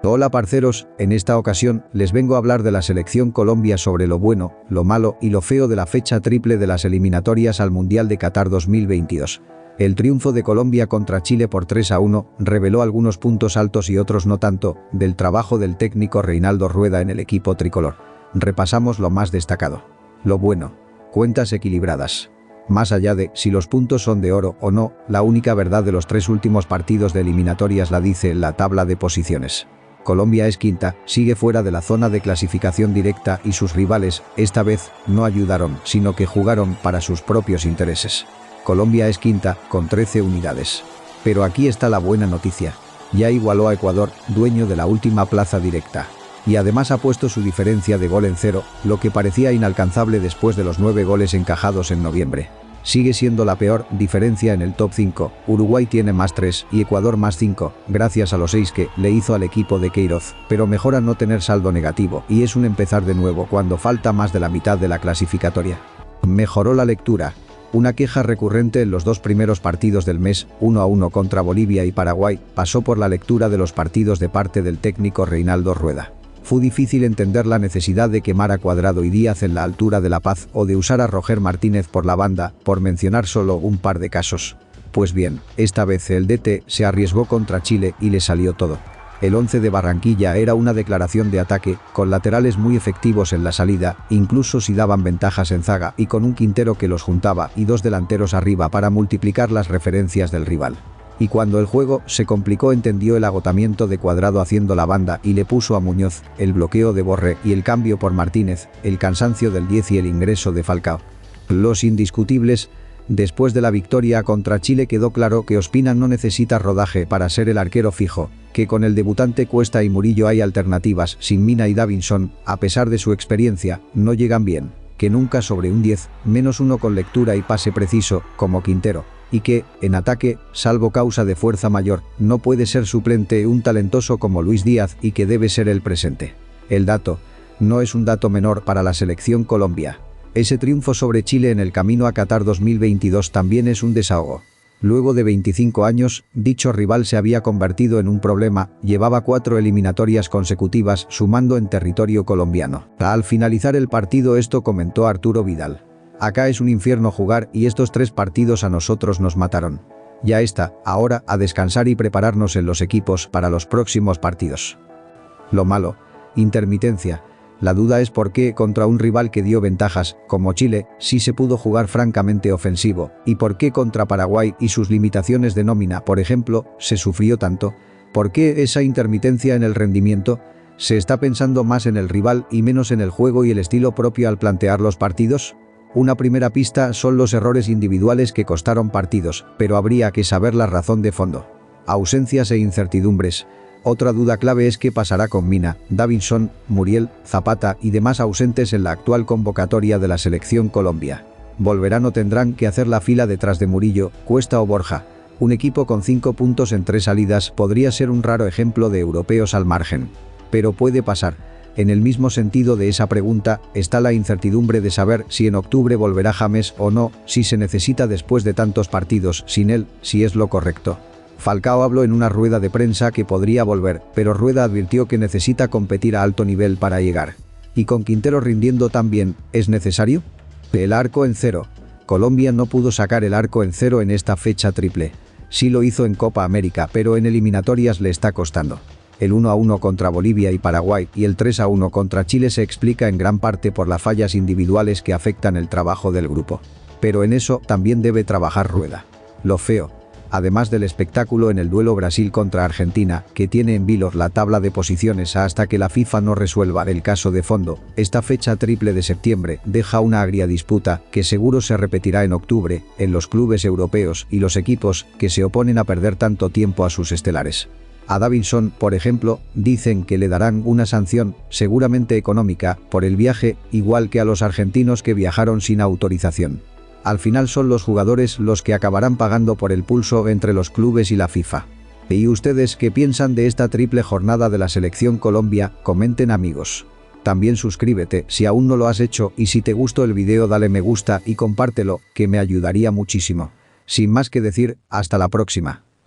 Hola parceros, en esta ocasión les vengo a hablar de la selección Colombia sobre lo bueno, lo malo y lo feo de la fecha triple de las eliminatorias al Mundial de Qatar 2022. El triunfo de Colombia contra Chile por 3-1 reveló algunos puntos altos y otros no tanto del trabajo del técnico Reinaldo Rueda en el equipo tricolor. Repasamos lo más destacado. Lo bueno. Cuentas equilibradas. Más allá de si los puntos son de oro o no, la única verdad de los 3 últimos partidos de eliminatorias la dice la tabla de posiciones. Colombia es quinta, sigue fuera de la zona de clasificación directa y sus rivales, esta vez, no ayudaron, sino que jugaron para sus propios intereses. Colombia es quinta, con 13 unidades. Pero aquí está la buena noticia. Ya igualó a Ecuador, dueño de la última plaza directa. Y además ha puesto su diferencia de gol en 0, lo que parecía inalcanzable después de los 9 goles encajados en noviembre. Sigue siendo la peor diferencia en el top 5, Uruguay tiene más 3 y Ecuador más 5, gracias a los 6 que le hizo al equipo de Queiroz, pero mejora no tener saldo negativo y es un empezar de nuevo cuando falta más de la mitad de la clasificatoria. Mejoró la lectura. Una queja recurrente en los 2 primeros partidos del mes, 1-1 contra Bolivia y Paraguay, pasó por la lectura de los partidos de parte del técnico Reinaldo Rueda. Fue difícil entender la necesidad de quemar a Cuadrado y Díaz en la altura de La Paz o de usar a Roger Martínez por la banda, por mencionar solo un par de casos. Pues bien, esta vez el DT se arriesgó contra Chile y le salió todo. El 11 de Barranquilla era una declaración de ataque, con laterales muy efectivos en la salida, incluso si daban ventajas en zaga y con un Quintero que los juntaba y 2 delanteros arriba para multiplicar las referencias del rival. Y cuando el juego se complicó entendió el agotamiento de Cuadrado haciendo la banda y le puso a Muñoz, el bloqueo de Borré y el cambio por Martínez, el cansancio del 10 y el ingreso de Falcao. Los indiscutibles. Después de la victoria contra Chile quedó claro que Ospina no necesita rodaje para ser el arquero fijo, que con el debutante Cuesta y Murillo hay alternativas, sin Mina y Davinson, a pesar de su experiencia, no llegan bien, que nunca sobre un 10, menos uno con lectura y pase preciso, como Quintero. Y que, en ataque, salvo causa de fuerza mayor, no puede ser suplente un talentoso como Luis Díaz y que debe ser el presente. El dato no es un dato menor para la selección Colombia. Ese triunfo sobre Chile en el camino a Qatar 2022 también es un desahogo. Luego de 25 años, dicho rival se había convertido en un problema, llevaba 4 eliminatorias consecutivas sumando en territorio colombiano. Al finalizar el partido esto comentó Arturo Vidal. Acá es un infierno jugar y estos 3 partidos a nosotros nos mataron. Ya está, ahora a descansar y prepararnos en los equipos para los próximos partidos. Lo malo. Intermitencia. La duda es por qué contra un rival que dio ventajas, como Chile, sí se pudo jugar francamente ofensivo, y por qué contra Paraguay y sus limitaciones de nómina, por ejemplo, se sufrió tanto. ¿Por qué esa intermitencia en el rendimiento? ¿Se está pensando más en el rival y menos en el juego y el estilo propio al plantear los partidos? Una primera pista son los errores individuales que costaron partidos, pero habría que saber la razón de fondo. Ausencias e incertidumbres. Otra duda clave es qué pasará con Mina, Davinson, Muriel, Zapata y demás ausentes en la actual convocatoria de la selección Colombia. ¿Volverán o tendrán que hacer la fila detrás de Murillo, Cuesta o Borja? Un equipo con 5 puntos en 3 salidas podría ser un raro ejemplo de europeos al margen. Pero puede pasar. En el mismo sentido de esa pregunta, está la incertidumbre de saber si en octubre volverá James o no, si se necesita después de tantos partidos sin él, si es lo correcto. Falcao habló en una rueda de prensa que podría volver, pero Rueda advirtió que necesita competir a alto nivel para llegar. ¿Y con Quintero rindiendo tan bien, es necesario? El arco en 0. Colombia no pudo sacar el arco en 0 en esta fecha triple. Sí lo hizo en Copa América, pero en eliminatorias le está costando. El 1-1 contra Bolivia y Paraguay y el 3-1 contra Chile se explica en gran parte por las fallas individuales que afectan el trabajo del grupo. Pero en eso también debe trabajar Rueda. Lo feo. Además del espectáculo en el duelo Brasil contra Argentina, que tiene en vilo la tabla de posiciones hasta que la FIFA no resuelva el caso de fondo, esta fecha triple de septiembre deja una agria disputa que seguro se repetirá en octubre, en los clubes europeos y los equipos que se oponen a perder tanto tiempo a sus estelares. A Davinson, por ejemplo, dicen que le darán una sanción, seguramente económica, por el viaje, igual que a los argentinos que viajaron sin autorización. Al final son los jugadores los que acabarán pagando por el pulso entre los clubes y la FIFA. ¿Y ustedes qué piensan de esta triple jornada de la selección Colombia? Comenten amigos. También suscríbete si aún no lo has hecho y si te gustó el video dale me gusta y compártelo, que me ayudaría muchísimo. Sin más que decir, hasta la próxima.